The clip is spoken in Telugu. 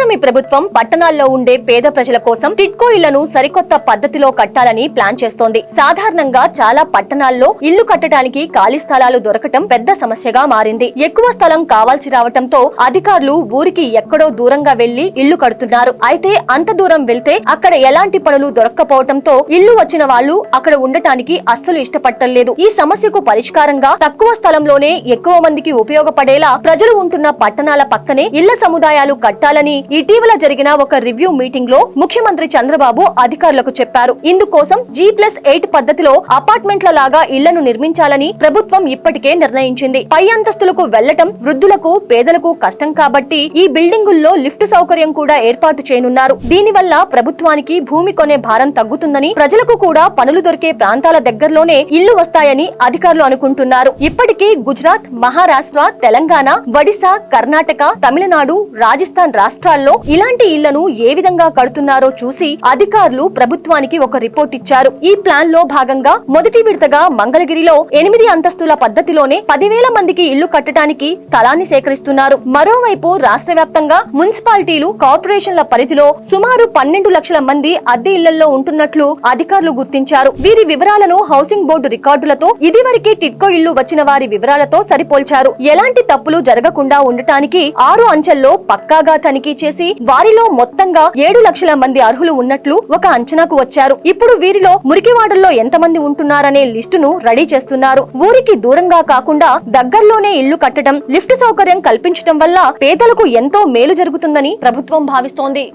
కూటమి ప్రభుత్వం పట్టణాల్లో ఉండే పేద ప్రజల కోసం టిడ్కో ఇళ్లను సరికొత్త పద్ధతిలో కట్టాలని ప్లాన్ చేస్తోంది. సాధారణంగా చాలా పట్టణాల్లో ఇల్లు కట్టడానికి ఖాళీ స్థలాలు దొరకటం పెద్ద సమస్యగా మారింది. ఎక్కువ స్థలం కావాల్సి రావటంతో అధికారులు ఊరికి ఎక్కడో దూరంగా వెళ్లి ఇల్లు కడుతున్నారు. అయితే అంత దూరం వెళ్తే అక్కడ ఎలాంటి పనులు దొరక్కపోవటంతో ఇల్లు వచ్చిన వాళ్ళు అక్కడ ఉండటానికి అస్సలు ఇష్టపడలేదు. ఈ సమస్యకు పరిష్కారంగా తక్కువ స్థలంలోనే ఎక్కువ మందికి ఉపయోగపడేలా ప్రజలు ఉంటున్న పట్టణాల పక్కనే ఇళ్ల సముదాయాలు కట్టాలని ఇటీవల జరిగిన ఒక రివ్యూ మీటింగ్ లో ముఖ్యమంత్రి చంద్రబాబు అధికారులకు చెప్పారు. ఇందుకోసం G+8 పద్ధతిలో అపార్ట్మెంట్ల లాగా ఇళ్లను నిర్మించాలని ప్రభుత్వం ఇప్పటికే నిర్ణయించింది. పై అంతస్తులకు వెళ్లటం వృద్ధులకు పేదలకు కష్టం కాబట్టి ఈ బిల్డింగుల్లో లిఫ్ట్ సౌకర్యం కూడా ఏర్పాటు చేయనున్నారు. దీనివల్ల ప్రభుత్వానికి భూమి కొనే భారం తగ్గుతుందని, ప్రజలకు కూడా పనులు దొరికే ప్రాంతాల దగ్గరలోనే ఇళ్లు వస్తాయని అధికారులు అనుకుంటున్నారు. ఇప్పటికే గుజరాత్, మహారాష్ట్ర, తెలంగాణ, ఒడిశా, కర్ణాటక, తమిళనాడు, రాజస్థాన్ రాష్ట్రాల్లో ఇలాంటి ఇళ్లను ఏ విధంగా కడుతున్నారో చూసి అధికారులు ప్రభుత్వానికి ఒక రిపోర్ట్ ఇచ్చారు. ఈ ప్లాన్ లో భాగంగా మొదటి విడతగా మంగళగిరిలో 8 అంతస్తుల పద్ధతిలోనే 10,000 మందికి ఇల్లు కట్టడానికి స్థలాన్ని సేకరిస్తున్నారు. మరోవైపు రాష్ట్ర వ్యాప్తంగా మున్సిపాలిటీలు, కార్పొరేషన్ల పరిధిలో సుమారు 12 లక్షల మంది అద్దె ఇళ్లలో ఉంటున్నట్లు అధికారులు గుర్తించారు. వీరి వివరాలను హౌసింగ్ బోర్డు రికార్డులతో, ఇదివరకే టిడ్కో ఇల్లు వచ్చిన వారి వివరాలతో సరిపోల్చారు. ఎలాంటి తప్పులు జరగకుండా ఉండటానికి 6 అంచెల్లో పక్కాగా తనిఖీ చేసి వారిలో మొత్తంగా 7 లక్షల మంది అర్హులు ఉన్నట్లు ఒక అంచనాకు వచ్చారు. ఇప్పుడు వీరిలో మురికివాడల్లో ఎంతమంది ఉంటున్నారనే లిస్టును రెడీ చేస్తున్నారు. ఊరికి దూరంగా కాకుండా దగ్గరలోనే ఇల్లు కట్టడం, లిఫ్ట్ సౌకర్యం కల్పించడం వల్ల పేదలకు ఎంతో మేలు జరుగుతుందని ప్రభుత్వం భావిస్తోంది.